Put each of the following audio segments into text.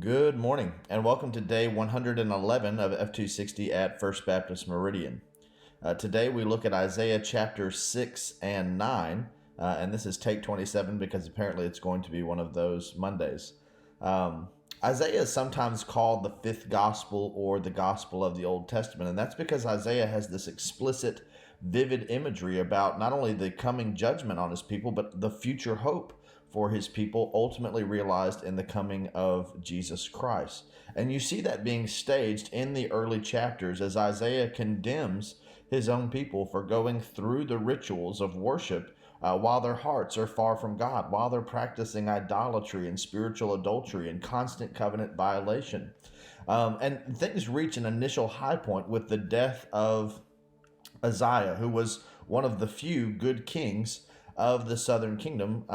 Good morning, and welcome to day 111 of F260 at First Baptist Meridian. Today we look at Isaiah chapter 6 and 9, and this is take 27 because apparently it's going to be one of those Mondays. Isaiah is sometimes called the fifth gospel or the gospel of the Old Testament, and that's because Isaiah has this explicit, vivid imagery about not only the coming judgment on his people, but the future hope for his people ultimately realized in the coming of Jesus Christ. And you see that being staged in the early chapters as Isaiah condemns his own people for going through the rituals of worship while their hearts are far from God, while they're practicing idolatry and spiritual adultery and constant covenant violation. And things reach an initial high point with the death of Uzziah, who was one of the few good kings of the southern kingdom.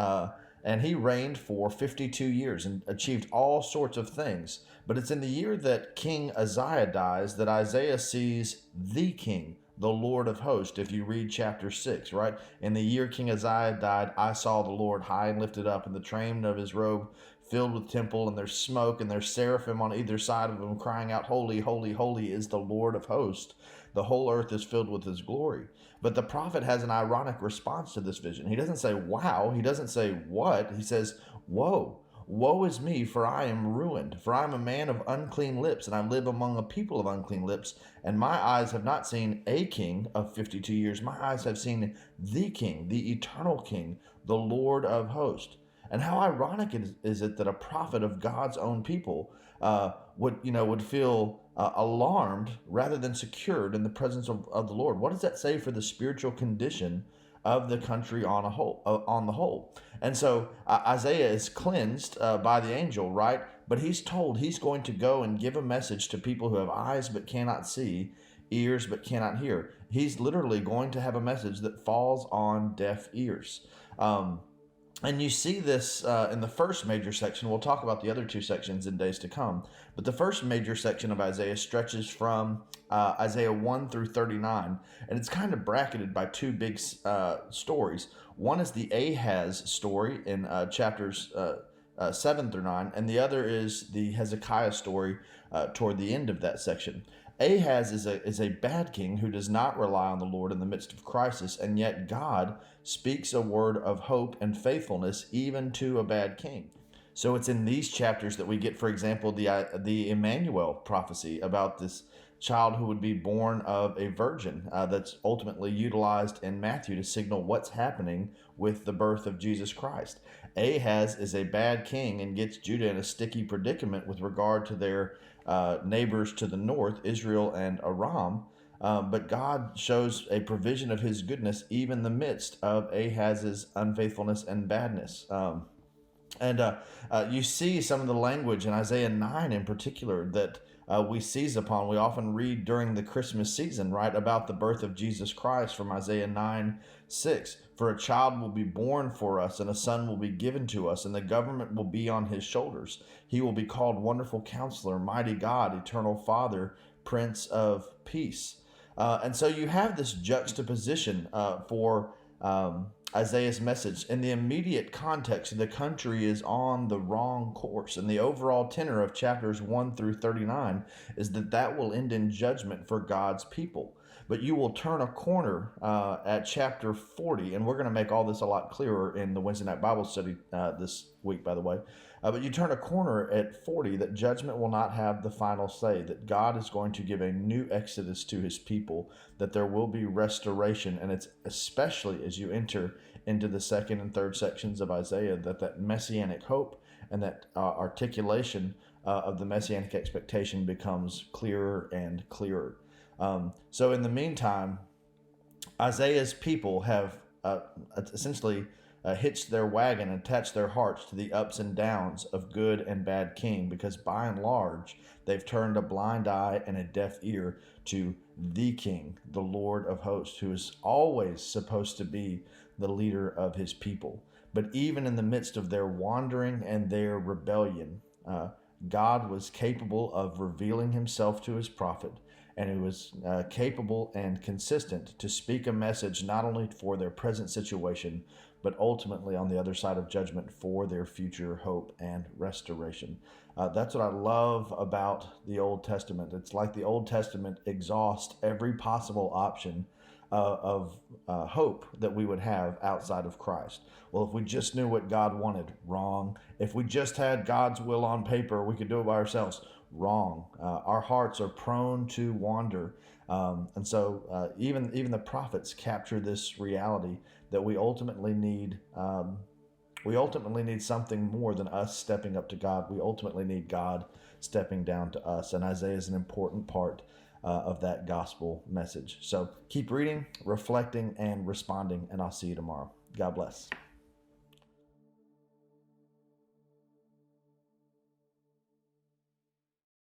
And he reigned for 52 years and achieved all sorts of things. But it's in the year that King Uzziah dies that Isaiah sees the king, the Lord of hosts, if you read chapter 6, right? In the year King Uzziah died, I saw the Lord high and lifted up, and the train of his robe filled with temple, and there's smoke, and there's seraphim on either side of him, crying out, Holy, holy, holy is the Lord of hosts. The whole earth is filled with his glory. But the prophet has an ironic response to this vision. He doesn't say, wow. He doesn't say, what? He says, woe. Woe is me, for I am ruined. For I am a man of unclean lips, and I live among a people of unclean lips. And my eyes have not seen a king of 52 years. My eyes have seen the king, the eternal king, the Lord of hosts. And how ironic is it that a prophet of God's own people would feel alarmed rather than secured in the presence of the Lord? What does that say for the spiritual condition of the country on the whole? And so Isaiah is cleansed by the angel, right? But he's told he's going to go and give a message to people who have eyes but cannot see, ears but cannot hear. He's literally going to have a message that falls on deaf ears. And you see this in the first major section. We'll talk about the other two sections in days to come. But the first major section of Isaiah stretches from Isaiah 1 through 39. And it's kind of bracketed by two big stories. One is the Ahaz story in chapters 7 through 9. And the other is the Hezekiah story toward the end of that section. Ahaz is a bad king who does not rely on the Lord in the midst of crisis, and yet God speaks a word of hope and faithfulness even to a bad king. So it's in these chapters that we get, for example, the Emmanuel prophecy about this child who would be born of a virgin that's ultimately utilized in Matthew to signal what's happening with the birth of Jesus Christ. Ahaz is a bad king and gets Judah in a sticky predicament with regard to their neighbors to the north, Israel and Aram. But God shows a provision of his goodness even in the midst of Ahaz's unfaithfulness and badness. You see some of the language in Isaiah 9 in particular that we seize upon. We often read during the Christmas season, right, about the birth of Jesus Christ from Isaiah 9:6. For a child will be born for us, and a son will be given to us, and the government will be on his shoulders. He will be called Wonderful Counselor, Mighty God, Eternal Father, Prince of Peace. And so you have this juxtaposition for Isaiah's message. In the immediate context, the country is on the wrong course. And the overall tenor of chapters 1 through 39 is that will end in judgment for God's people. But you will turn a corner at chapter 40, and we're going to make all this a lot clearer in the Wednesday night Bible study this week, by the way. But you turn a corner at 40 that judgment will not have the final say, that God is going to give a new exodus to his people, that there will be restoration, and it's especially as you enter into the second and third sections of Isaiah that messianic hope and that articulation of the messianic expectation becomes clearer and clearer. So in the meantime, Isaiah's people have essentially hitched their wagon and attached their hearts to the ups and downs of good and bad king, because by and large, they've turned a blind eye and a deaf ear to the king, the Lord of hosts, who is always supposed to be the leader of his people. But even in the midst of their wandering and their rebellion, God was capable of revealing himself to his prophet, and he was capable and consistent to speak a message not only for their present situation, but ultimately on the other side of judgment for their future hope and restoration. That's what I love about the Old Testament. It's like the Old Testament exhausts every possible option of hope that we would have outside of Christ. Well, if we just knew what God wanted, wrong. If we just had God's will on paper, we could do it by ourselves, wrong. Our hearts are prone to wander. And so even the prophets capture this reality that we ultimately need. We ultimately need something more than us stepping up to God. We ultimately need God stepping down to us. And Isaiah is an important part of that gospel message. So keep reading, reflecting, and responding, and I'll see you tomorrow. God bless.